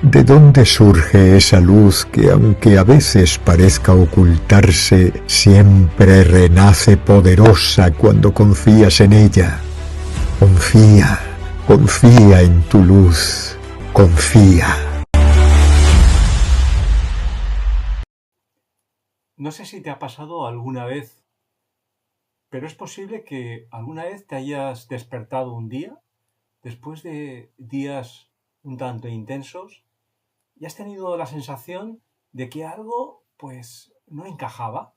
¿De dónde surge esa luz que, aunque a veces parezca ocultarse, siempre renace poderosa cuando confías en ella? Confía, confía en tu luz, confía. No sé si te ha pasado alguna vez, pero es posible que alguna vez te hayas despertado un día, después de días un tanto intensos, y has tenido la sensación de que algo, pues, no encajaba,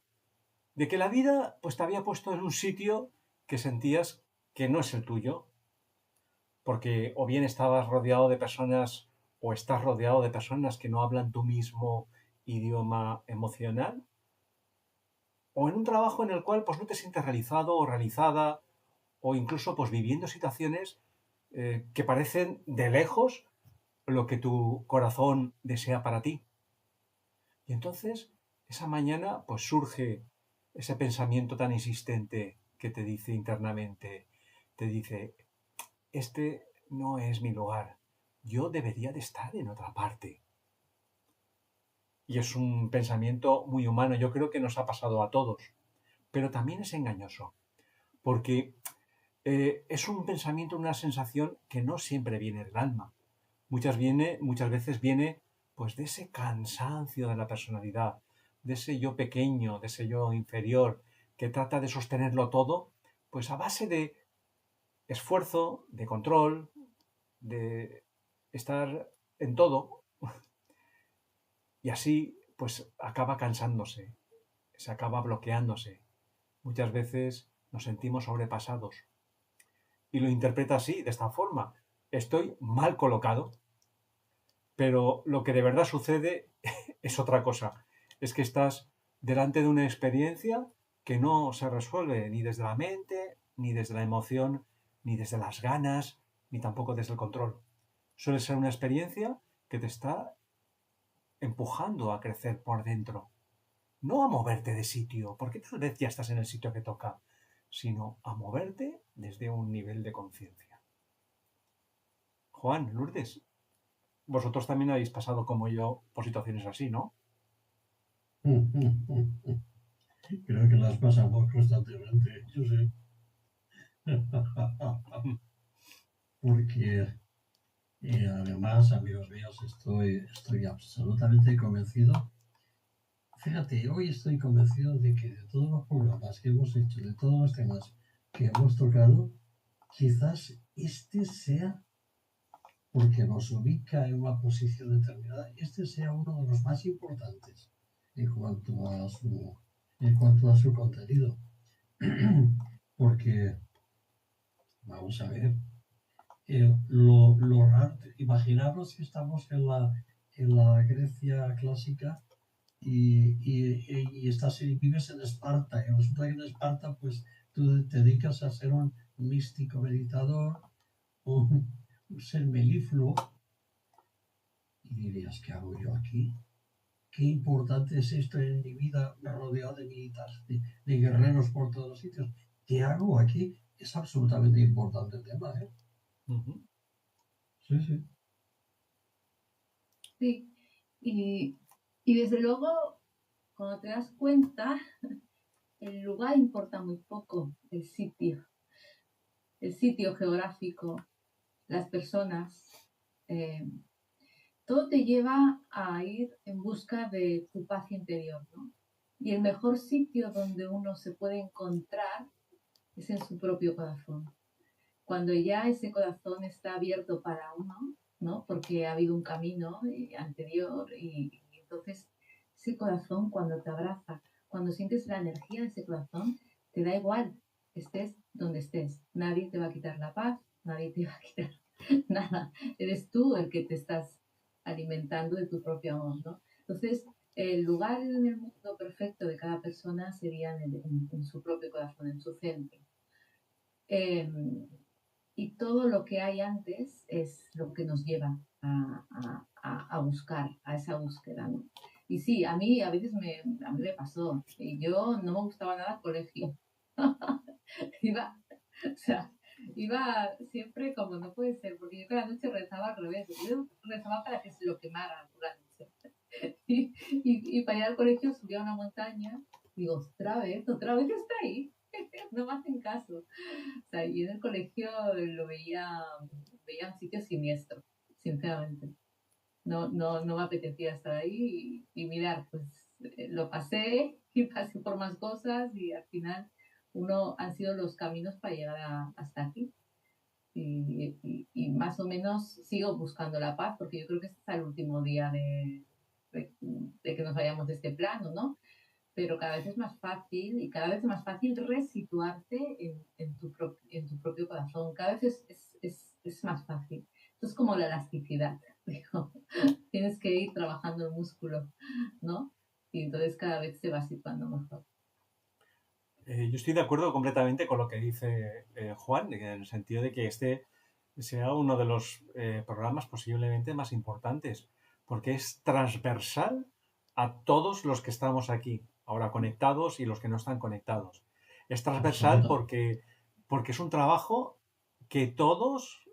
de que la vida, pues, te había puesto en un sitio que sentías que no es el tuyo, porque o bien estabas rodeado de personas o estás rodeado de personas que no hablan tu mismo idioma emocional, o en un trabajo en el cual pues no te sientes realizado o realizada, o incluso pues viviendo situaciones que parecen de lejos lo que tu corazón desea para ti. Y entonces, esa mañana pues surge ese pensamiento tan insistente que te dice internamente, te dice, este no es mi lugar, yo debería de estar en otra parte. Y es un pensamiento muy humano, yo creo que nos ha pasado a todos, pero también es engañoso, porque es un pensamiento, una sensación que no siempre viene del alma. Muchas veces viene pues de ese cansancio de la personalidad, de ese yo pequeño, de ese yo inferior, que trata de sostenerlo todo, pues a base de esfuerzo, de control, de estar en todo, y así pues acaba cansándose, se acaba bloqueándose. Muchas veces nos sentimos sobrepasados y lo interpreta así, de esta forma. Estoy mal colocado, pero lo que de verdad sucede es otra cosa. Es que estás delante de una experiencia que no se resuelve ni desde la mente, ni desde la emoción, ni desde las ganas, ni tampoco desde el control. Suele ser una experiencia que te está empujando a crecer por dentro, no a moverte de sitio, porque tal vez ya estás en el sitio que toca, sino a moverte desde un nivel de conciencia. Juan, Lourdes, vosotros también habéis pasado como yo por situaciones así, ¿no? Creo que las pasamos constantemente, yo sé. Porque además, amigos míos, estoy absolutamente convencido. Fíjate, hoy estoy convencido de que de todos los programas que hemos hecho, de todos los temas que hemos tocado, quizás este sea, porque nos ubica en una posición determinada, este sea uno de los más importantes en cuanto a su contenido. Porque, vamos a ver, lo raro, imaginaros que estamos en la Grecia clásica y vives en Esparta, y resulta que en Esparta pues tú te dedicas a ser un místico meditador, un ser melífluo, y dirías, ¿qué hago yo aquí? Qué importante es esto en mi vida, me rodeado de militares, de guerreros por todos los sitios. ¿Qué hago aquí? Es absolutamente importante el tema, ¿eh? Ujú. Sí, sí. Sí, y desde luego, cuando te das cuenta, el lugar importa muy poco, el sitio geográfico, las personas, eh, todo te lleva a ir en busca de tu paz interior, ¿no? Y el mejor sitio donde uno se puede encontrar es en su propio corazón. Cuando ya ese corazón está abierto para uno, ¿no? Porque ha habido un camino anterior y entonces ese corazón cuando te abraza, cuando sientes la energía de ese corazón, te da igual, estés donde estés. Nadie te va a quitar la paz, nadie te va a quitar nada. Eres tú el que te estás alimentando de tu propio amor, ¿no? Entonces, el lugar en el mundo perfecto de cada persona sería en su propio corazón, en su centro. Eh, y todo lo que hay antes es lo que nos lleva a buscar, a esa búsqueda, ¿no? Y sí, a mí a veces a mí me pasó, y yo no me gustaba nada el colegio. Iba, o sea, Iba siempre como no puede ser, porque yo cada noche rezaba al revés. Yo rezaba para que se lo quemaran por la noche. Y para ir al colegio subía a una montaña. Digo, otra vez está ahí. No me hacen caso. O sea, y en el colegio lo veía un sitio siniestro, sinceramente. No me apetecía estar ahí y mirar, pues lo pasé y pasé por más cosas y al final han sido los caminos para llegar hasta aquí. Y más o menos sigo buscando la paz porque yo creo que este es el último día de que nos vayamos de este plano, ¿no? Pero cada vez es más fácil y cada vez es más fácil resituarte en tu propio corazón. Cada vez es más fácil. Esto es como la elasticidad. Digo, tienes que ir trabajando el músculo, ¿no? Y entonces cada vez se va situando mejor. Yo estoy de acuerdo completamente con lo que dice Juan, en el sentido de que este sea uno de los programas posiblemente más importantes, porque es transversal a todos los que estamos aquí, ahora conectados y los que no están conectados. Es transversal porque es un trabajo que todos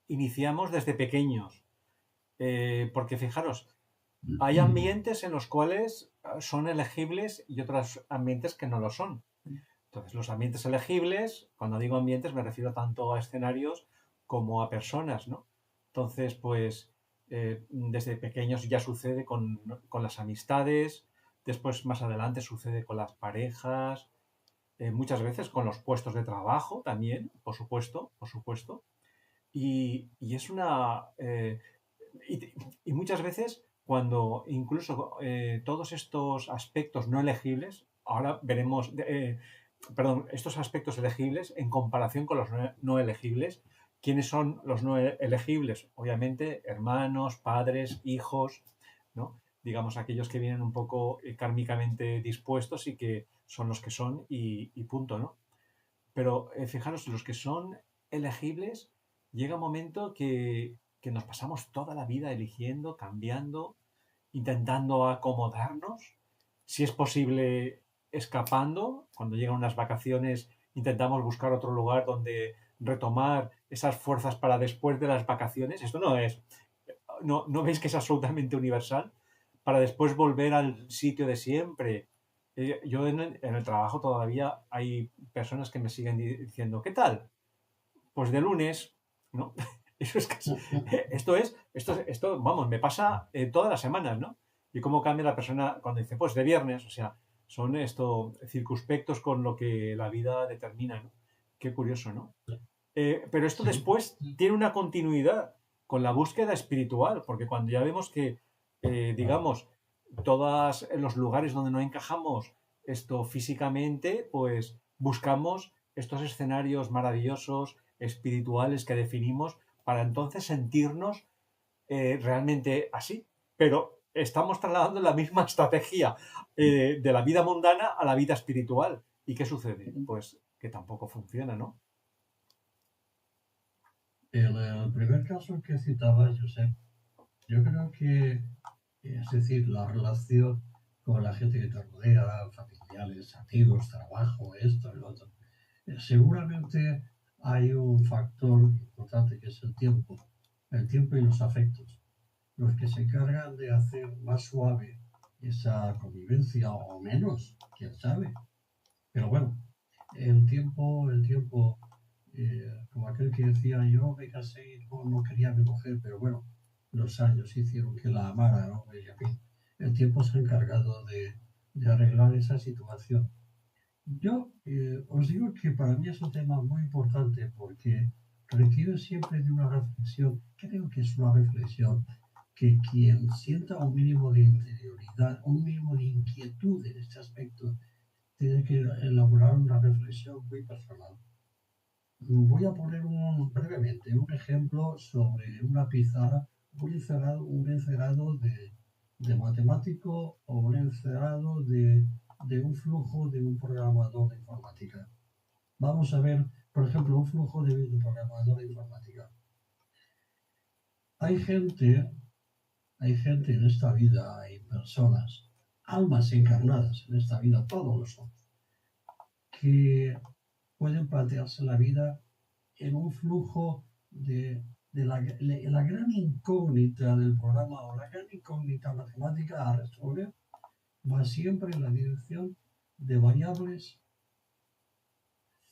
iniciamos desde pequeños. Porque fijaros, hay ambientes en los cuales son elegibles y otros ambientes que no lo son. Entonces, los ambientes elegibles, cuando digo ambientes me refiero tanto a escenarios como a personas, ¿no? Entonces, pues, desde pequeños ya sucede con las amistades, después más adelante sucede con las parejas, muchas veces con los puestos de trabajo también, por supuesto, por supuesto. Y es una... y muchas veces cuando incluso todos estos aspectos no elegibles, ahora veremos, perdón, estos aspectos elegibles en comparación con los no elegibles. ¿Quiénes son los no elegibles? Obviamente, hermanos, padres, hijos, ¿no? Digamos, aquellos que vienen un poco kármicamente dispuestos y que son los que son y punto, ¿no? Pero fijaros, los que son elegibles, llega un momento que nos pasamos toda la vida eligiendo, cambiando, intentando acomodarnos, si es posible escapando, cuando llegan unas vacaciones intentamos buscar otro lugar donde retomar esas fuerzas para después de las vacaciones. Esto no veis que es absolutamente universal, para después volver al sitio de siempre. Yo en el trabajo todavía hay personas que me siguen diciendo, ¿qué tal? Pues de lunes, ¿no? Eso es casi, esto, vamos, me pasa todas las semanas, ¿no? Y cómo cambia la persona cuando dice, pues de viernes, o sea, son circunspectos con lo que la vida determina, ¿no? Qué curioso, ¿no? Pero esto después tiene una continuidad con la búsqueda espiritual, porque cuando ya vemos que, digamos, todos los lugares donde no encajamos esto físicamente, pues buscamos estos escenarios maravillosos, espirituales que definimos para entonces sentirnos realmente así. Pero estamos trasladando la misma estrategia de la vida mundana a la vida espiritual. ¿Y qué sucede? Pues que tampoco funciona, ¿no? El primer caso que citaba Josep, yo creo que, es decir, la relación con la gente que te rodea, familiares, amigos, trabajo, esto y lo otro, seguramente hay un factor importante que es el tiempo y los afectos, los que se encargan de hacer más suave esa convivencia o menos, quién sabe. Pero bueno, el tiempo, como aquel que decía, yo me casé y no quería a mi mujer, pero bueno, los años hicieron que la amara, ¿no? Y en fin, el tiempo se ha encargado de arreglar esa situación. Yo os digo que para mí es un tema muy importante porque requiere siempre de una reflexión. Creo que es una reflexión que quien sienta un mínimo de interioridad, un mínimo de inquietud en este aspecto, tiene que elaborar una reflexión muy personal. Voy a poner brevemente un ejemplo sobre una pizarra, un encerado de matemático o un encerado de un flujo de un programador de informática. Vamos a ver, por ejemplo, un flujo de un programador de informática. Hay gente en esta vida, hay personas, almas encarnadas en esta vida, todos lo somos, que pueden plantearse la vida en un flujo de la gran incógnita del programa o la gran incógnita matemática a resolver va siempre en la dirección de variables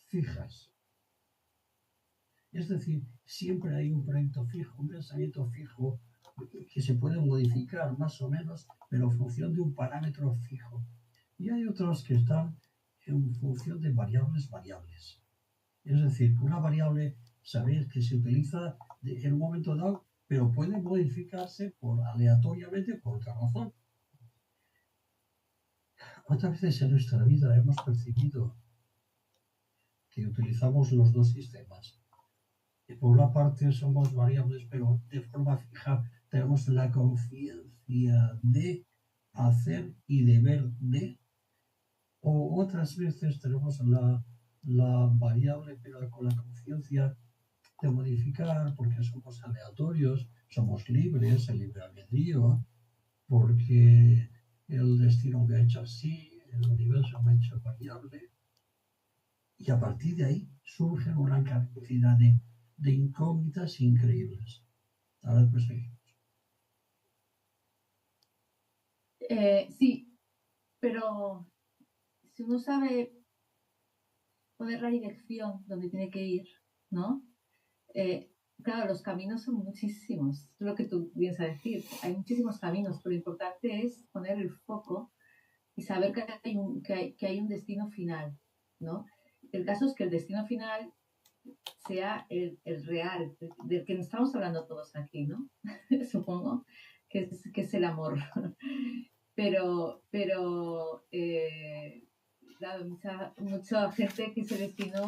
fijas. Es decir, siempre hay un proyecto fijo, un pensamiento fijo que se puede modificar más o menos, pero en función de un parámetro fijo. Y hay otros que están en función de variables. Es decir, una variable, sabéis que se utiliza en un momento dado, pero puede modificarse aleatoriamente por otra razón. ¿Cuántas veces en nuestra vida hemos percibido que utilizamos los dos sistemas? Y por una parte somos variables, pero de forma fija tenemos la conciencia de hacer y deber de, o otras veces tenemos la variable, pero con la conciencia de modificar, porque somos aleatorios, somos libres, el libre albedrío, porque el destino me ha hecho así, el universo me ha hecho variable, y a partir de ahí surgen una cantidad de incógnitas increíbles. Ahora pues seguimos. Sí, pero si uno sabe poner la dirección donde tiene que ir, ¿no? Claro, los caminos son muchísimos, es lo que tú vienes a decir. Hay muchísimos caminos, pero lo importante es poner el foco y saber que hay un destino final, ¿no? El caso es que el destino final sea el real, del que estamos hablando todos aquí, ¿no? Supongo que es el amor. Pero claro, mucha gente que ese destino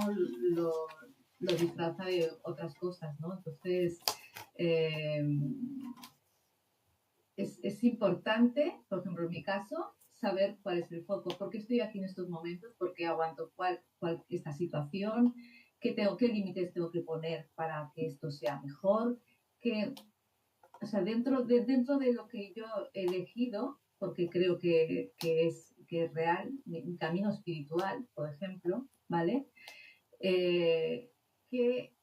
lo disfraza de otras cosas, ¿no? Entonces, es importante, por ejemplo, en mi caso, saber cuál es el foco, por qué estoy aquí en estos momentos, por qué aguanto cuál esta situación, qué límites tengo que poner para que esto sea mejor, o sea, dentro de lo que yo he elegido, porque creo que es real, mi camino espiritual, por ejemplo, ¿vale? Que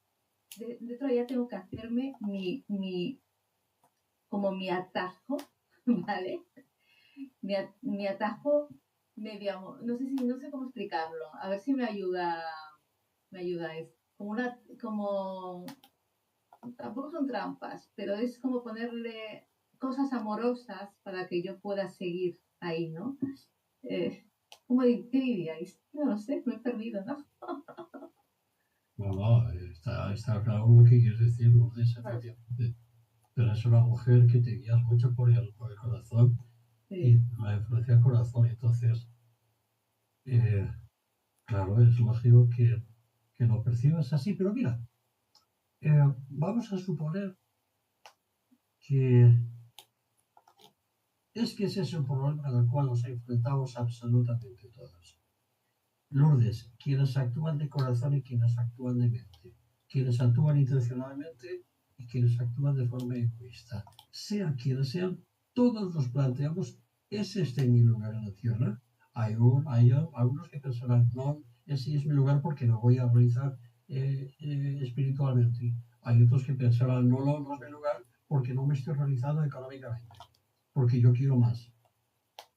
dentro de ella tengo que hacerme como mi atajo, ¿vale? Mi atajo medio, no sé cómo explicarlo, a ver si me ayuda es como tampoco son trampas, pero es como ponerle cosas amorosas para que yo pueda seguir ahí, ¿no? ¿Qué diríais? No lo sé, me he perdido, ¿no? No, está claro lo que quieres decir, Lourdes, efectivamente. Pero es una mujer que te guías mucho por el corazón, sí. Y la influencia del corazón. Entonces, claro, es lógico que lo percibas así, pero mira, vamos a suponer que ese es el problema al cual nos enfrentamos absolutamente todos. Lourdes, quienes actúan de corazón y quienes actúan de mente, quienes actúan intencionalmente y quienes actúan de forma egoísta. Sean quienes sean, todos nos planteamos, ¿es este mi lugar en la tierra? Hay algunos que pensarán, no, ese es mi lugar porque lo voy a realizar espiritualmente. Hay otros que pensarán, no es mi lugar porque no me estoy realizando económicamente, porque yo quiero más.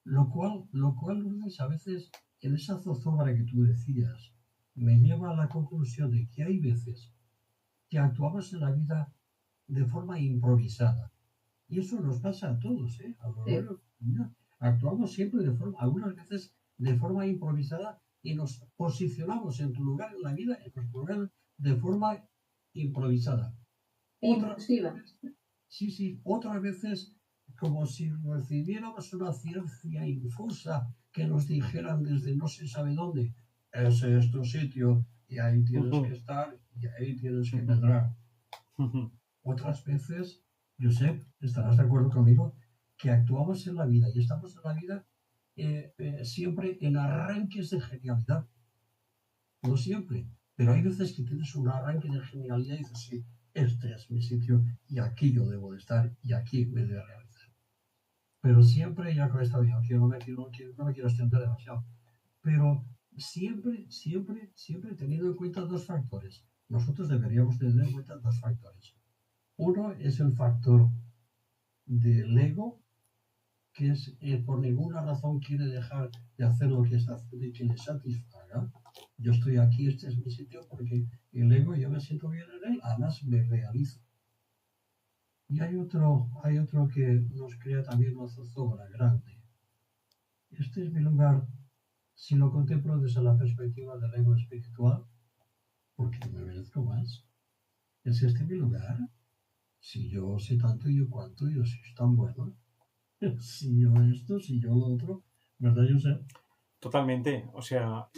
Lo cual, Lourdes, a veces, en esa zozobra que tú decías, me lleva a la conclusión de que hay veces que actuamos en la vida de forma improvisada. Y eso nos pasa a todos, ¿eh? A lo largo de la vida. Actuamos siempre algunas veces de forma improvisada y nos posicionamos en tu lugar en la vida, en nuestro lugar, de forma improvisada. Impulsiva. Sí, otras veces como si recibiéramos una ciencia infusa que nos dijeran desde no se sabe dónde, ese es tu sitio y ahí tienes que estar y ahí tienes que medrar. Otras veces, Josep, estarás de acuerdo conmigo, que actuamos en la vida y estamos en la vida siempre en arranques de genialidad. No siempre, pero hay veces que tienes un arranque de genialidad y dices, sí, este es mi sitio y aquí yo debo de estar y aquí me debo realizar. Pero siempre, ya con esta vida, que no me quiero extender demasiado, pero siempre teniendo en cuenta dos factores. nosotros deberíamos tener en cuenta dos factores. Uno es el factor del ego, que es por ninguna razón quiere dejar de hacer lo que está haciendo y que le satisfaga. Yo estoy aquí, este es mi sitio, porque el ego, yo me siento bien en él, además me realizo. Y hay otro que nos crea también una zozobra grande. Este es mi lugar, si lo contemplo desde la perspectiva del ego espiritual, porque me merezco más. ¿Es este mi lugar? Si yo sé tanto y yo cuánto, yo soy tan bueno. Si yo esto, si yo lo otro, ¿verdad, Josep? Totalmente. O sea,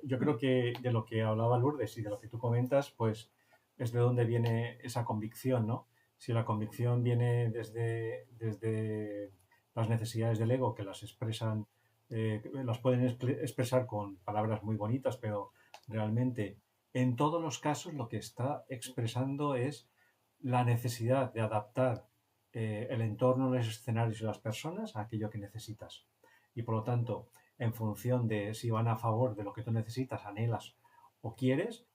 yo creo que de lo que hablaba Lourdes y de lo que tú comentas, pues es de donde viene esa convicción, ¿no? Si la convicción viene desde las necesidades del ego, que las expresan, las pueden expresar con palabras muy bonitas, pero realmente en todos los casos lo que está expresando es la necesidad de adaptar el entorno, los escenarios y las personas a aquello que necesitas. Y por lo tanto, en función de si van a favor de lo que tú necesitas, anhelas o quieres,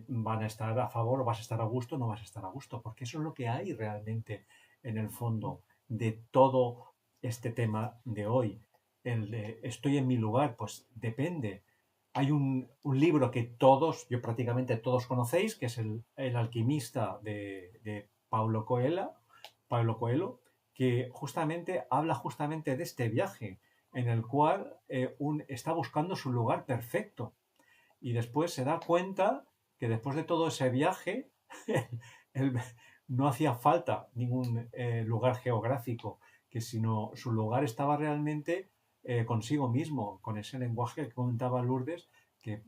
van a estar a favor o vas a estar a gusto o no vas a estar a gusto, porque eso es lo que hay realmente en el fondo de todo este tema de hoy. El de estoy en mi lugar, pues depende. Hay un libro que todos, yo prácticamente todos conocéis, que es El alquimista de Paulo Coelho, que justamente habla justamente de este viaje en el cual está buscando su lugar perfecto y después se da cuenta que después de todo ese viaje él no hacía falta ningún lugar geográfico, que sino su lugar estaba realmente consigo mismo, con ese lenguaje que comentaba Lourdes, que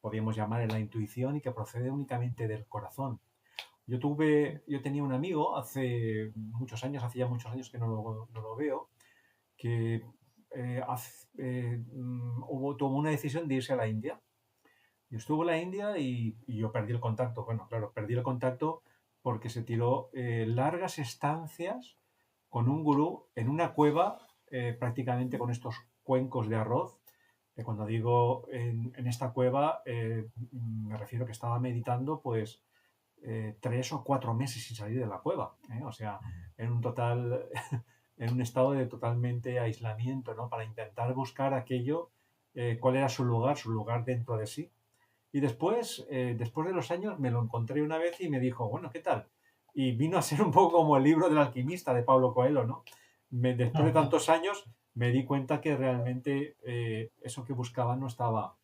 podríamos llamar la intuición y que procede únicamente del corazón. Yo tenía un amigo hace muchos años, hacía muchos años que no lo veo, que tomó una decisión de irse a la India. Yo estuve en la India y yo perdí el contacto. Bueno, claro, perdí el contacto porque se tiró largas estancias con un gurú en una cueva, prácticamente con estos cuencos de arroz. Cuando digo en esta cueva, me refiero que estaba meditando pues 3 o 4 meses sin salir de la cueva. O sea, en un total en un estado de totalmente aislamiento, ¿no? Para intentar buscar aquello, cuál era su lugar dentro de sí. Y después de los años, me lo encontré una vez y me dijo, bueno, ¿qué tal? Y vino a ser un poco como el libro del alquimista de Paulo Coelho, ¿no? Después de tantos años, me di cuenta que realmente eso que buscaba no estaba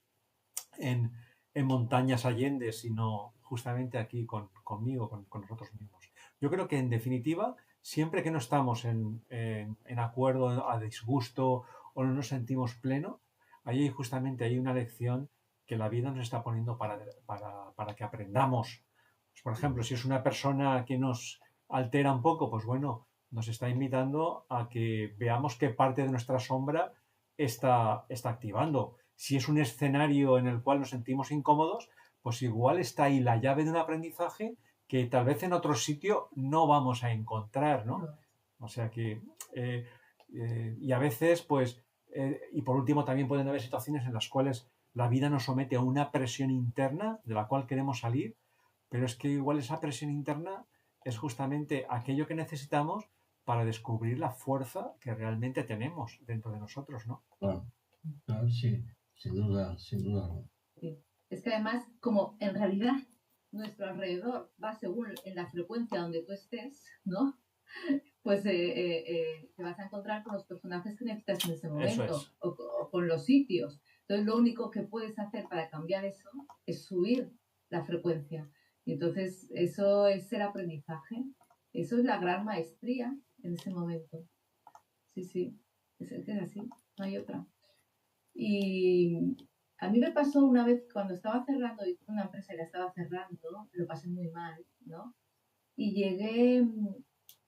en, en montañas allende, sino justamente aquí conmigo, con nosotros mismos. Yo creo que en definitiva, siempre que no estamos en acuerdo, a disgusto o no nos sentimos pleno, ahí justamente hay una lección que la vida nos está poniendo para que aprendamos. Pues, por ejemplo, si es una persona que nos altera un poco, pues bueno, nos está invitando a que veamos qué parte de nuestra sombra está activando. Si es un escenario en el cual nos sentimos incómodos, pues igual está ahí la llave de un aprendizaje que tal vez en otro sitio no vamos a encontrar, ¿no? O sea que, y a veces, pues, y por último también pueden haber situaciones en las cuales la vida nos somete a una presión interna de la cual queremos salir, pero es que igual esa presión interna es justamente aquello que necesitamos para descubrir la fuerza que realmente tenemos dentro de nosotros, ¿no? Claro, claro, sí, sin duda, sin duda. Sí. Es que además, como en realidad nuestro alrededor va según en la frecuencia donde tú estés, ¿no? Pues te vas a encontrar con los personajes que necesitas en ese momento o con los sitios. Entonces, lo único que puedes hacer para cambiar eso es subir la frecuencia. Y entonces, eso es el aprendizaje. Eso es la gran maestría en ese momento. Sí, sí. Es así. No hay otra. Y a mí me pasó una vez cuando estaba cerrando, y una empresa que la estaba cerrando, lo pasé muy mal, ¿no? Y llegué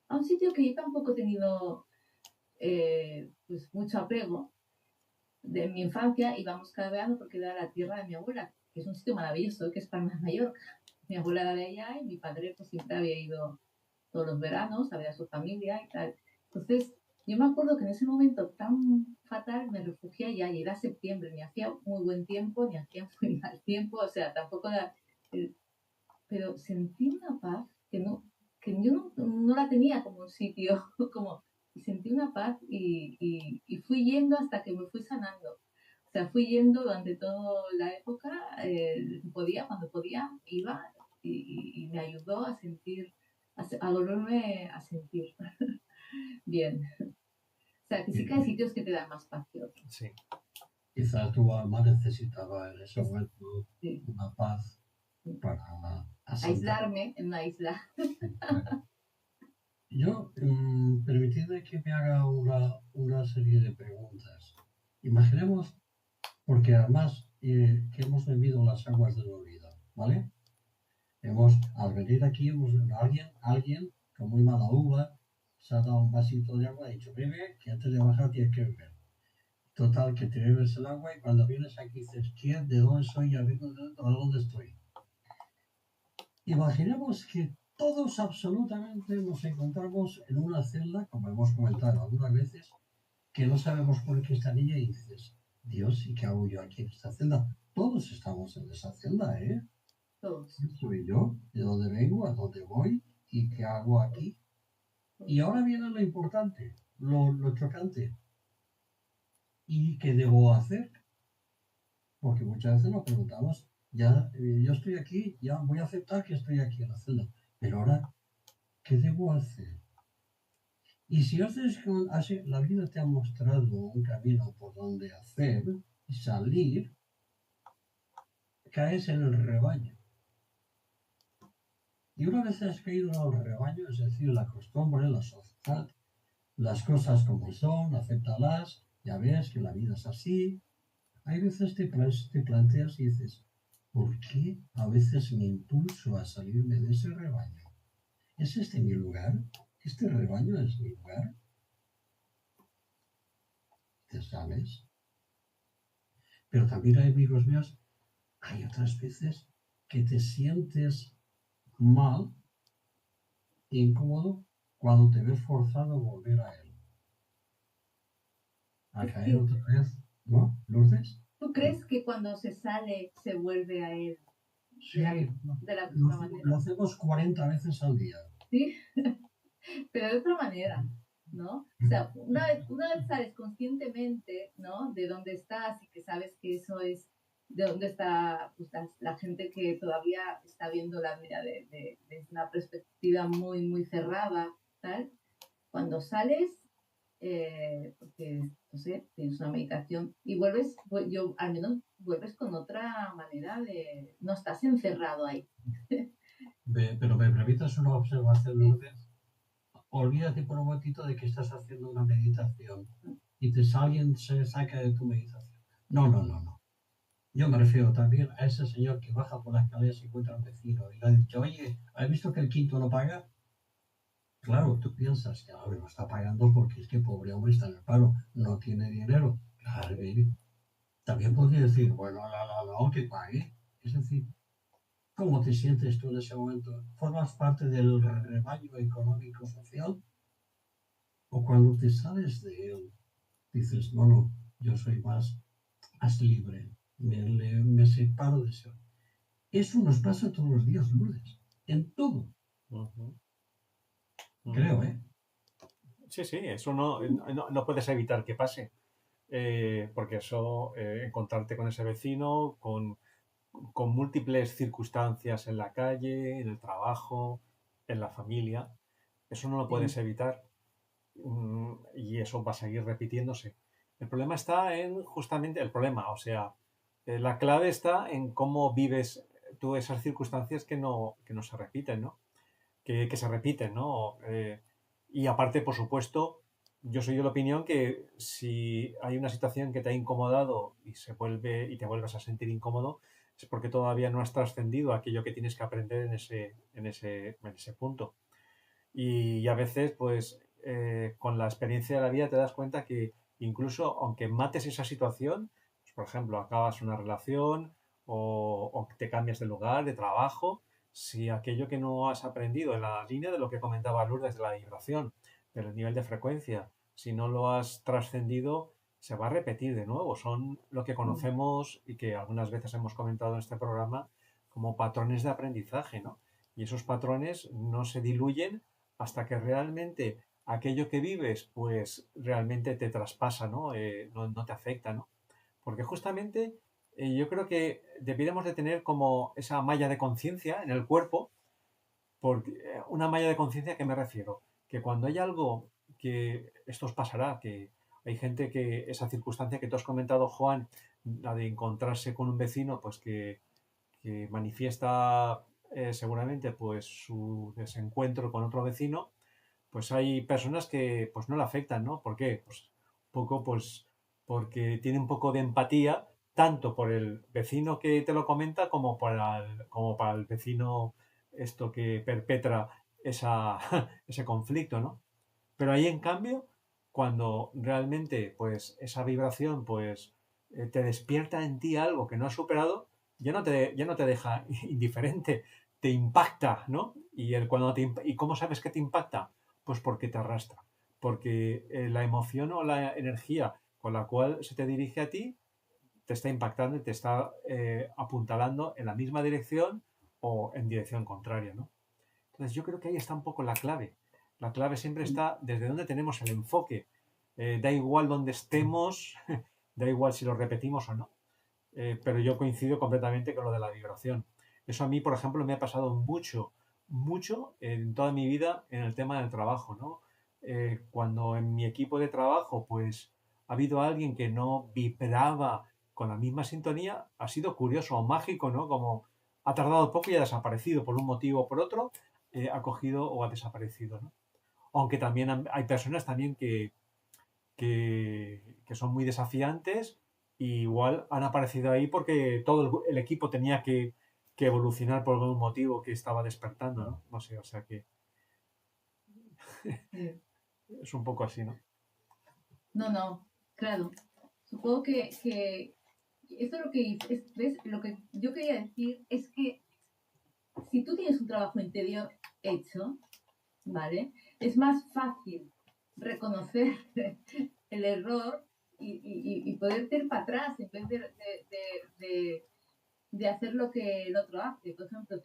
a un sitio que yo tampoco he tenido pues mucho apego de mi infancia. Íbamos cada verano porque era la tierra de mi abuela, que es un sitio maravilloso, que es Palma de Mallorca. Mi abuela era de allá y mi padre pues siempre había ido todos los veranos a ver a su familia y tal. Entonces, yo me acuerdo que en ese momento tan fatal me refugié allá y era septiembre, ni hacía muy buen tiempo, ni hacía muy mal tiempo, o sea, tampoco era pero sentí una paz que yo no la tenía como un sitio, y sentí una paz y fui yendo hasta que me fui sanando. O sea, fui yendo durante toda la época, cuando podía, iba y me ayudó a sentir, a volverme a sentir bien. O sea, que sí que hay sitios que te dan más paz que otros. Sí. Quizás tu alma necesitaba en ese momento Sí. una paz para asentar. Aislarme en una isla. Yo, permitidme que me haga una serie de preguntas. Imaginemos, porque además que hemos bebido las aguas de la vida, ¿vale? Al venir aquí, alguien con muy mala uva se ha dado un vasito de agua y ha dicho, bebe, que antes de bajar tienes que beber. Total, que te bebes el agua y cuando vienes aquí dices, ¿quién? ¿De dónde soy? ¿A dónde estoy? Imaginemos que todos absolutamente nos encontramos en una celda, como hemos comentado algunas veces, que no sabemos por qué está niña y dices, Dios, ¿y qué hago yo aquí en esta celda? Todos estamos en esa celda, ¿eh? Todos. ¿Quién soy yo? ¿De dónde vengo? ¿A dónde voy? ¿Y qué hago aquí? Y ahora viene lo importante, lo chocante. ¿Y qué debo hacer? Porque muchas veces nos preguntamos, ya yo estoy aquí, ya voy a aceptar que estoy aquí en la celda, pero ahora, ¿qué debo hacer? Y si la vida te ha mostrado un camino por donde hacer y salir, caes en el rebaño. Y una vez has caído en el rebaño, es decir, la costumbre, la sociedad, las cosas como son, acéptalas, ya ves que la vida es así. Hay veces te planteas y dices, ¿por qué a veces me impulso a salirme de ese rebaño? ¿Es este mi lugar? ¿Este rebaño es mi lugar? ¿Te sabes? Pero también hay, amigos míos, hay otras veces que te sientes mal, incómodo, cuando te ves forzado a volver a él. A caer otra vez, ¿no, Lourdes? ¿Tú crees que cuando se sale se vuelve a él Sí, de la misma manera? lo hacemos 40 veces al día. Sí, pero de otra manera, ¿no? O sea, una vez sabes conscientemente, ¿no? De dónde estás y que sabes que eso es de dónde está pues, la gente que todavía está viendo la vida desde una perspectiva muy, muy cerrada, tal. Cuando sales, porque, no sé, tienes una meditación y vuelves, al menos vuelves con otra manera de... No estás encerrado ahí. Pero me permitas una observación, Lourdes. Olvídate por un momentito de que estás haciendo una meditación y alguien se saca de tu meditación. No. Yo me refiero también a ese señor que baja por la escalera y se encuentra un vecino y le ha dicho, oye, ¿has visto que el quinto no paga? Claro, tú piensas que ahora no está pagando porque es que pobre hombre está en el paro, no tiene dinero. Claro, también podría decir, bueno, no, que pague. Es decir, ¿cómo te sientes tú en ese momento? ¿Formas parte del rebaño económico social? O cuando te sales de él, dices, no, yo soy más libre, me separo de eso. Eso nos pasa todos los días, Lourdes, en todo. Creo, ¿eh? Sí, eso no puedes evitar que pase. Porque eso, encontrarte con ese vecino, con múltiples circunstancias en la calle, en el trabajo, en la familia, eso no lo puedes evitar. Y eso va a seguir repitiéndose. El problema está en justamente la clave está en cómo vives tú esas circunstancias que no se repiten, ¿no? Que se repiten, ¿no? Y aparte, por supuesto, yo soy de la opinión que si hay una situación que te ha incomodado y te vuelves a sentir incómodo, es porque todavía no has trascendido aquello que tienes que aprender en ese punto. Y a veces, pues, con la experiencia de la vida te das cuenta que incluso aunque mates esa situación, pues, por ejemplo, acabas una relación o te cambias de lugar, de trabajo, si aquello que no has aprendido en la línea de lo que comentaba Lourdes de la vibración, del nivel de frecuencia, si no lo has trascendido, se va a repetir de nuevo. Son lo que conocemos y que algunas veces hemos comentado en este programa como patrones de aprendizaje, ¿no? Y esos patrones no se diluyen hasta que realmente aquello que vives, pues realmente te traspasa, ¿no? No te afecta, ¿no? Porque justamente yo creo que deberíamos de tener como esa malla de conciencia en el cuerpo. Porque, una malla de conciencia, ¿a qué me refiero? Que cuando hay algo que esto os pasará, que hay gente que esa circunstancia que tú has comentado, Juan, la de encontrarse con un vecino, pues que manifiesta seguramente pues su desencuentro con otro vecino, pues hay personas que pues no le afectan, ¿no? ¿Por qué? Pues poco pues porque tiene un poco de empatía tanto por el vecino que te lo comenta como para el vecino esto que perpetra esa, ese conflicto, ¿no? Pero ahí en cambio, cuando realmente pues esa vibración pues te despierta en ti algo que no has superado, ya no te deja indiferente, te impacta, ¿no? ¿Y cómo sabes que te impacta? Pues porque te arrastra, porque la emoción o la energía con la cual se te dirige a ti te está impactando y te está apuntalando en la misma dirección o en dirección contraria, ¿no? Entonces yo creo que ahí está un poco la clave. La clave siempre está desde donde tenemos el enfoque. Da igual donde estemos, da igual si lo repetimos o no. Pero yo coincido completamente con lo de la vibración. Eso a mí, por ejemplo, me ha pasado mucho, mucho en toda mi vida en el tema del trabajo, ¿no? Cuando en mi equipo de trabajo, pues ha habido alguien que no vibraba con la misma sintonía, ha sido curioso o mágico, ¿no? Como ha tardado poco y ha desaparecido por un motivo o por otro, ha cogido o ha desaparecido, ¿no? Aunque también hay personas también que son muy desafiantes y igual han aparecido ahí porque todo el equipo tenía que evolucionar por algún motivo que estaba despertando, ¿no? No sé, o sea que Sí. es un poco así, ¿no? No, claro. Supongo que esto lo que ¿ves? Lo que yo quería decir es que si tú tienes un trabajo interior hecho, ¿vale? Es más fácil reconocer el error y poderte ir para atrás en vez de hacer lo que el otro hace. Por ejemplo,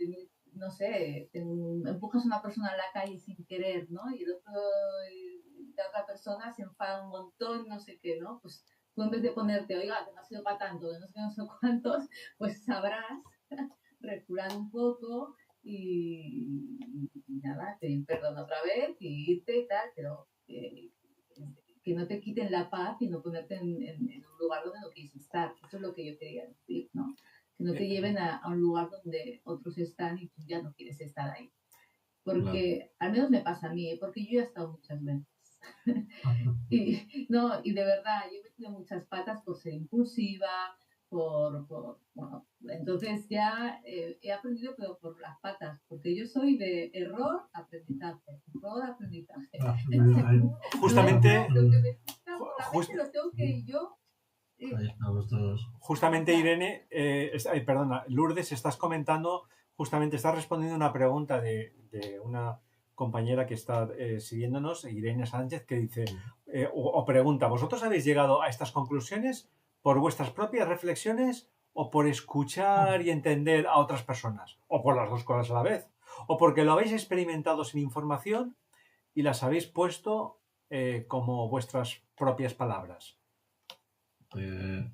no sé, empujas a una persona a la calle sin querer, ¿no? Y la otra persona se enfada un montón, no sé qué, ¿no? Pues tú en vez de ponerte, oiga, que no ha sido para tanto, que no sé qué, no sé cuántos, pues sabrás recular un poco y nada, pedir perdón otra vez y irte y tal, pero que no te quiten la paz y no ponerte en un lugar donde no quieres estar. Eso es lo que yo quería decir, ¿no? Que no te lleven a un lugar donde otros están y tú ya no quieres estar ahí. Porque, al menos me pasa a mí, porque yo ya he estado muchas veces. y de verdad, yo he metido muchas patas por ser impulsiva, bueno, entonces ya he aprendido pero por las patas, porque yo soy de error, aprendizaje, error, aprendizaje. Justamente, Lo que me gusta por la mente lo tengo que yo... Ahí estamos todos. Justamente Irene, perdona, Lourdes, estás comentando, justamente estás respondiendo una pregunta de una compañera que está siguiéndonos, Irene Sánchez, que dice, o pregunta, ¿vosotros habéis llegado a estas conclusiones por vuestras propias reflexiones o por escuchar y entender a otras personas? O por las dos cosas a la vez. O porque lo habéis experimentado sin información y las habéis puesto como vuestras propias palabras.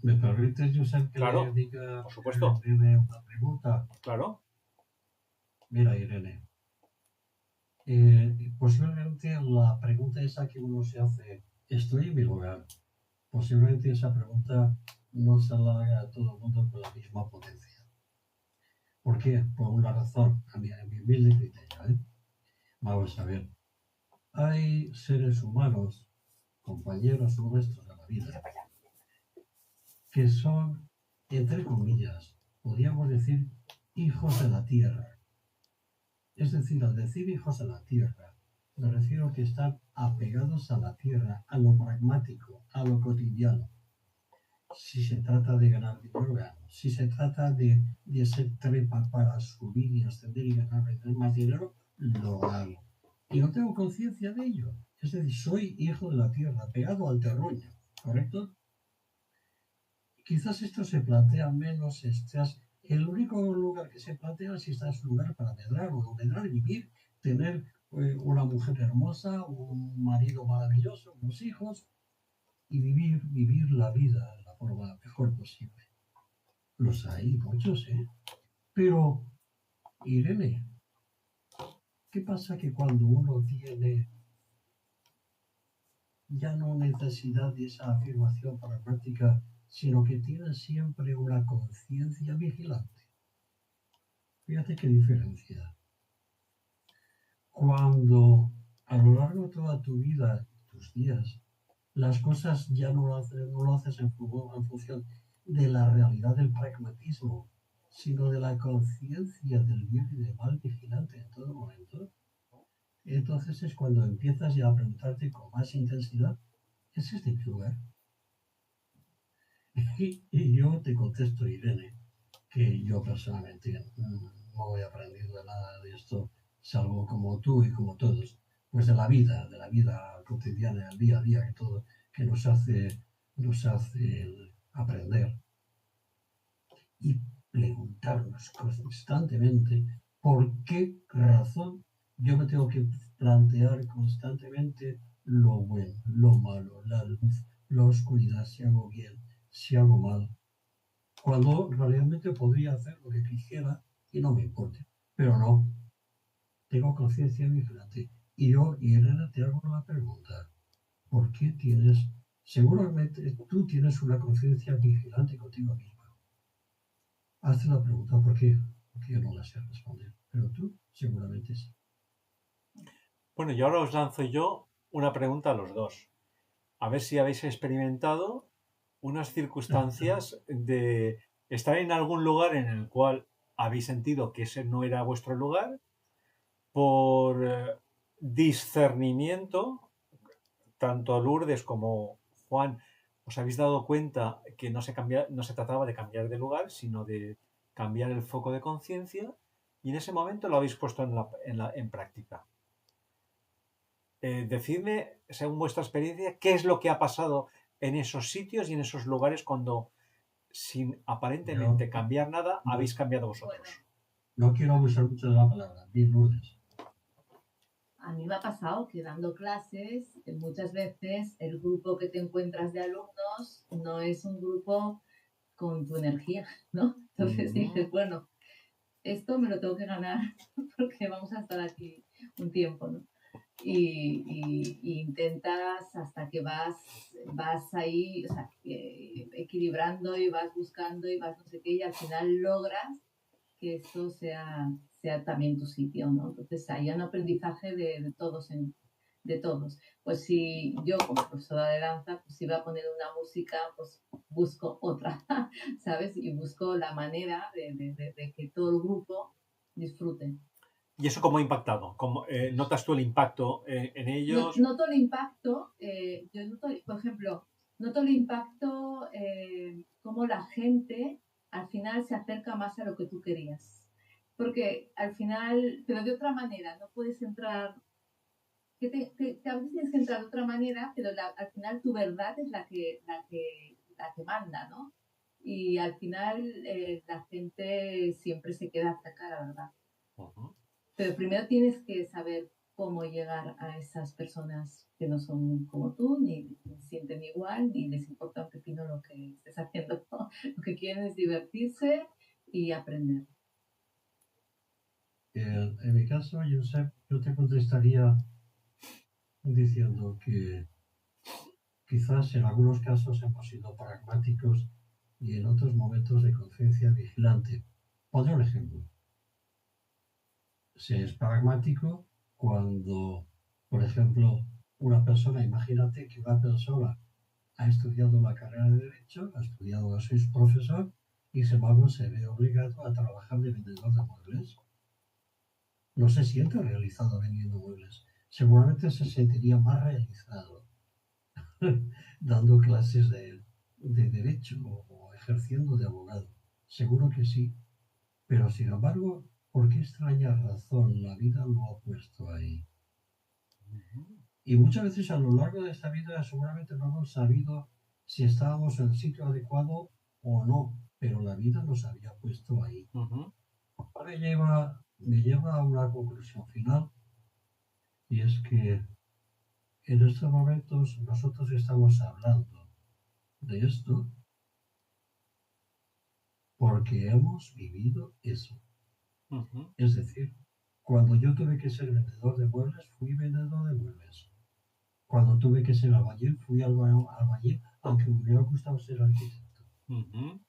¿Me permites, Josep, que Claro, le diga por supuesto. a Irene una pregunta? Claro. Mira, Irene, posiblemente la pregunta esa que uno se hace, ¿estoy en mi lugar? Posiblemente esa pregunta no se la haga a todo el mundo con la misma potencia. ¿Por qué? Por una razón, a mi humilde criterio, ¿eh? Vamos a ver. Hay seres humanos, compañeros nuestros de la vida, que son, entre comillas, podríamos decir, hijos de la tierra. Es decir, al decir hijos de la tierra, me refiero a que están apegados a la tierra, a lo pragmático, a lo cotidiano. Si se trata de ganar dinero, gano. Si se trata de ser trepa para subir y ascender y ganar más dinero, lo hago. Y no tengo conciencia de ello. Es decir, soy hijo de la tierra, pegado al terruño, ¿correcto? Quizás esto se plantea menos el único lugar que se plantea es si está es un lugar para medrar o no medrar, vivir, tener una mujer hermosa, un marido maravilloso, unos hijos y vivir la vida de la forma mejor posible. Los hay muchos, ¿eh? Pero, Irene, ¿qué pasa que cuando uno tiene ya no necesidad de esa afirmación pragmática, sino que tiene siempre una conciencia vigilante? Fíjate qué diferencia. Cuando a lo largo de toda tu vida, tus días, las cosas ya no lo haces en función de la realidad del pragmatismo, sino de la conciencia del bien y del mal vigilante en todo momento. Entonces es cuando empiezas ya a preguntarte con más intensidad, ¿es este mi lugar? Y yo te contesto, Irene, que yo personalmente no he aprendido nada de esto, salvo como tú y como todos, pues de la vida cotidiana, el día a día, que nos hace aprender y preguntarnos constantemente por qué razón yo me tengo que plantear constantemente lo bueno, lo malo, la luz, la oscuridad, si hago bien, si hago mal, cuando realmente podría hacer lo que quisiera y no me importe. Pero no, tengo conciencia vigilante. Y yo, Irene, te hago la pregunta, ¿por qué seguramente tú tienes una conciencia vigilante contigo misma? Hazte la pregunta, ¿por qué? Porque yo no la sé responder, pero tú seguramente sí. Bueno, y ahora os lanzo yo una pregunta a los dos. A ver si habéis experimentado unas circunstancias de estar en algún lugar en el cual habéis sentido que ese no era vuestro lugar, por discernimiento, tanto Lourdes como Juan, os habéis dado cuenta que no se trataba de cambiar de lugar, sino de cambiar el foco de conciencia, y en ese momento lo habéis puesto en práctica. Decidme, según vuestra experiencia, qué es lo que ha pasado en esos sitios y en esos lugares cuando, sin aparentemente cambiar nada, habéis cambiado vosotros. No quiero abusar mucho de la palabra, Lourdes. A mí me ha pasado que dando clases, muchas veces el grupo que te encuentras de alumnos no es un grupo con tu energía, ¿no? Entonces dices, bueno, esto me lo tengo que ganar porque vamos a estar aquí un tiempo, ¿no? Y intentas hasta que vas ahí, o sea, equilibrando y vas buscando y vas no sé qué, y al final logras que esto sea también tu sitio, ¿no? Entonces hay un aprendizaje de todos, de todos. Pues si yo como profesora de danza, pues si voy a poner una música, pues busco otra, ¿sabes? Y busco la manera de que todo el grupo disfrute. ¿Y eso cómo ha impactado? ¿Notas tú el impacto en ellos? Noto el impacto, yo noto, por ejemplo, noto el impacto cómo la gente al final se acerca más a lo que tú querías. Porque al final, pero de otra manera, no puedes entrar, a veces tienes que entrar de otra manera, pero al final tu verdad es la que manda, ¿no? Y al final la gente siempre se queda hasta la verdad. Uh-huh. Pero primero tienes que saber cómo llegar a esas personas que no son como tú, ni sienten igual, ni les importa un pepino lo que estés haciendo. ¿No? Lo que quieren es divertirse y aprender. En mi caso, Josep, yo te contestaría diciendo que quizás en algunos casos hemos sido pragmáticos y en otros momentos de conciencia vigilante. Pondré un ejemplo. Se es pragmático cuando, por ejemplo, imagínate que una persona ha estudiado la carrera de Derecho, es profesor y sin embargo se ve obligado a trabajar de vendedor de muebles. No se siente realizado vendiendo muebles. Seguramente se sentiría más realizado dando clases de Derecho o ejerciendo de abogado. Seguro que sí. Pero sin embargo, ¿por qué extraña razón la vida lo ha puesto ahí? Y muchas veces a lo largo de esta vida seguramente no hemos sabido si estábamos en el sitio adecuado o no. pero la vida nos había puesto ahí. Ujú. Me lleva a una conclusión final, y es que en estos momentos nosotros estamos hablando de esto porque hemos vivido eso. Ujú. Es decir, cuando yo tuve que ser vendedor de muebles, fui vendedor de muebles. Cuando tuve que ser albañil, fui albañil, aunque me hubiera gustado ser arquitecto. Ujú.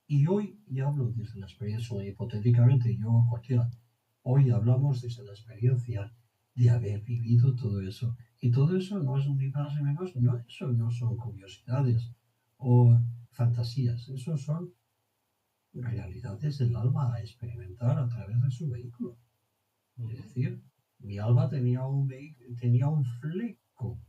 Y hoy, y hablo desde la experiencia, hipotéticamente, yo cualquiera, hoy hablamos desde la experiencia de haber vivido todo eso. Y todo eso no es ni más ni menos, no, eso no son curiosidades o fantasías, eso son realidades del alma a experimentar a través de su vehículo. Es decir, mi alma tenía un fleco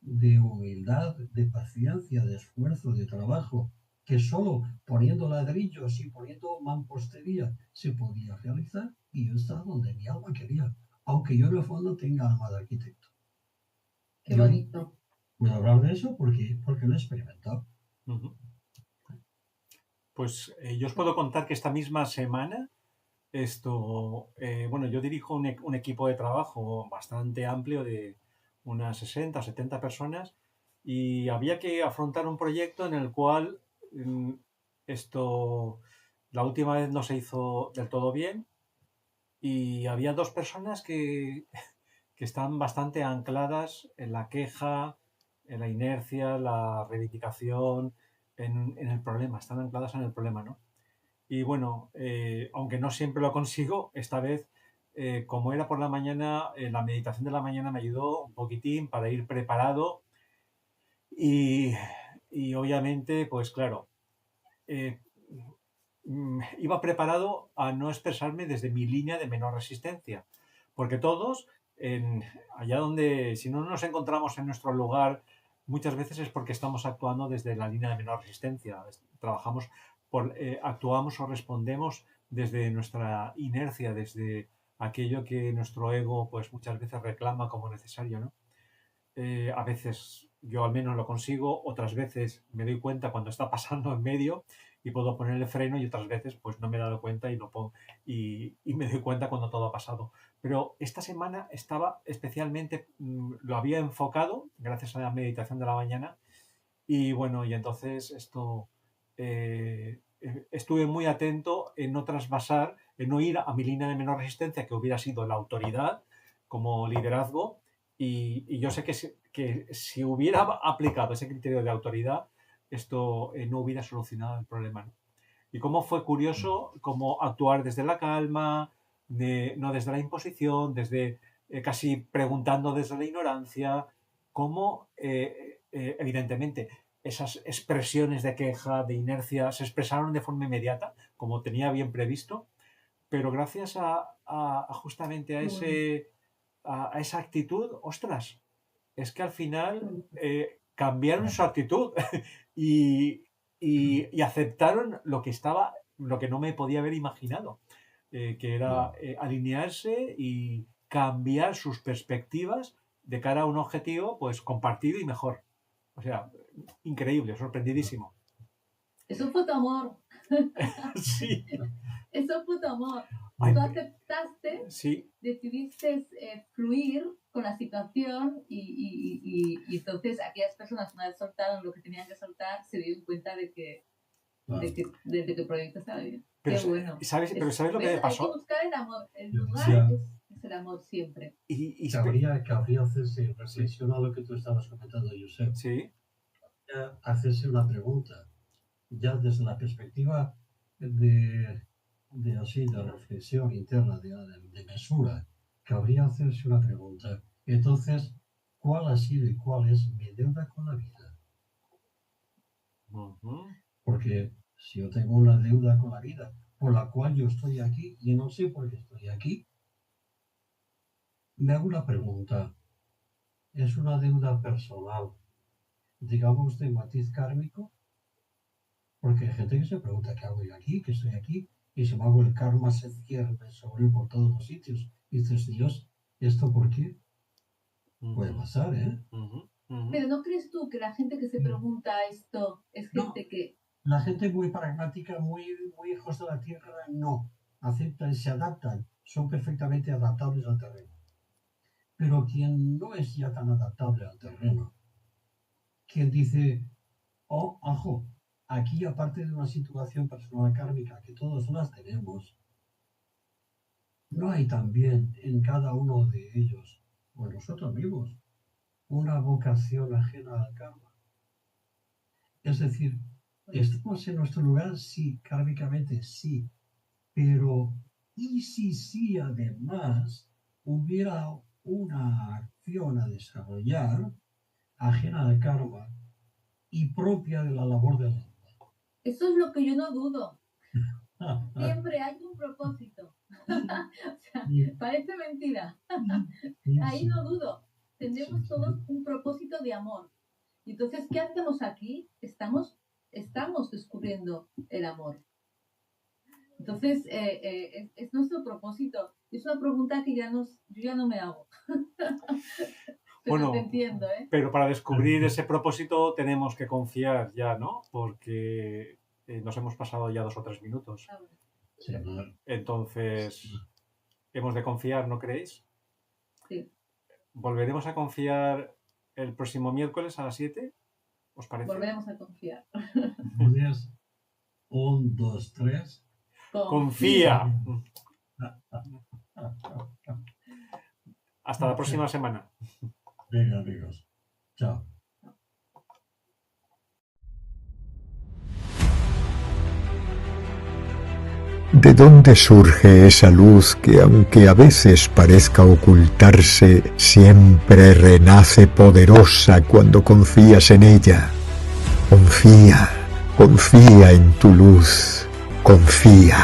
de humildad, de paciencia, de esfuerzo, de trabajo, que solo poniendo ladrillos y poniendo mampostería se podía realizar, y yo estaba donde mi alma quería, aunque yo en el fondo tenga alma de arquitecto. Qué Y hoy bonito. puedo hablar de eso porque lo he experimentado. Ujú. Pues yo os puedo contar que esta misma semana bueno, yo dirijo un equipo de trabajo bastante amplio de unas 60 o 70 personas, y había que afrontar un proyecto en el cual mm, la última vez no se hizo del todo bien, y había dos personas que están bastante ancladas en la queja, en la inercia, la reivindicación, en el problema, están ancladas en el problema, ¿no? Y bueno, aunque no siempre lo consigo, esta vez, como era por la mañana, la meditación de la mañana me ayudó un poquitín para ir preparado, y, y obviamente, pues claro, eh, iba preparado a no expresarme desde mi línea de menor resistencia, porque todos, allá donde, si no nos encontramos en nuestro lugar, muchas veces es porque estamos actuando desde la línea de menor resistencia. Trabajamos actuamos o respondemos desde nuestra inercia, desde aquello que nuestro ego pues muchas veces reclama como necesario, ¿no? A veces yo al menos lo consigo, otras veces me doy cuenta cuando está pasando en medio y puedo poner el freno, y otras veces pues no me he dado cuenta y, y me doy cuenta cuando todo ha pasado. Pero esta semana estaba especialmente, lo había enfocado gracias a la meditación de la mañana, y bueno, y entonces estuve muy atento en no trasvasar, en no ir a mi línea de menor resistencia, que hubiera sido la autoridad como liderazgo, y yo sé que si hubiera aplicado ese criterio de autoridad, esto no hubiera solucionado el problema, ¿no? Y cómo fue curioso cómo actuar desde la calma, no desde la imposición, desde casi preguntando desde la ignorancia, cómo evidentemente esas expresiones de queja, de inercia, se expresaron de forma inmediata, como tenía bien previsto, pero gracias a justamente Qué bonito. a esa actitud, ostras, es que al Qué final bonito. cambiaron su actitud y, y aceptaron lo que no me podía haber imaginado, que era alinearse y cambiar sus perspectivas de cara a un objetivo pues compartido y mejor. O sea, increíble, sorprendidísimo. Eso fue tu amor. Sí. Eso fue tu amor. Ay, Tú aceptaste, sí, decidiste fluir con la situación, y entonces aquellas personas, una vez soltaron lo que tenían que soltar, se dieron cuenta de que el proyecto estaba bien. pero, Qué bueno. pero ¿sabes lo que ¿Ves? me Hay que pasó? buscar el amor. El Yo lugar decía es el amor siempre. Y, cabría hacerse reflexión a lo que tú estabas comentando, Josep. sí, Hacerse una pregunta, ya desde la perspectiva de reflexión interna, de mesura, cabría hacerse una pregunta. Entonces, ¿cuál ha sido y cuál es mi deuda con la vida? ujú, Porque si yo tengo una deuda con la vida por la cual yo estoy aquí y no sé por qué estoy aquí, me hago una pregunta. ¿Es una deuda personal, digamos, de matiz kármico? Porque hay gente que se pregunta qué hago yo aquí, que estoy aquí, y si me hago el karma se cierne sobre por todos los sitios. Y dices, Dios, ¿esto por qué? Puede ujú, pasar, ¿eh? ujú, ujú. Pero ¿no crees tú que la gente que se pregunta esto es No, gente que La gente muy pragmática, muy hijos de la tierra, no. Aceptan, se adaptan, son perfectamente adaptables al terreno. Pero quien no es ya tan adaptable al terreno, quien dice, oh, ajo, aquí aparte de una situación personal kármica que todos las tenemos, ¿no hay también en cada uno de ellos, o en nosotros mismos, una vocación ajena al karma? Es decir, estamos en nuestro lugar, sí, kármicamente sí, pero ¿y si sí además hubiera una acción a desarrollar ajena al karma y propia de la labor del alma? Eso es lo que yo no dudo. Siempre hay un propósito. O sea, parece mentira. Ahí no dudo. Tenemos todos un propósito de amor. Y entonces, ¿qué hacemos aquí? Estamos descubriendo el amor. Entonces, es nuestro propósito. Es una pregunta que yo ya no me hago. Pero Bueno, te entiendo, ¿eh? Pero para descubrir ese propósito tenemos que confiar ya, ¿no? Porque nos hemos pasado ya 2 o 3 minutos. Sí, ¿no? Entonces, hemos de confiar, ¿no creéis? Sí. ¿Volveremos a confiar el próximo miércoles a las 7? ¿Os parece? Volvemos a confiar. 1, 2, 3. ¡Confía! Hasta la próxima semana. Venga, amigos. Chao. ¿De dónde surge esa luz que, aunque a veces parezca ocultarse, siempre renace poderosa cuando confías en ella? Confía, confía en tu luz, confía.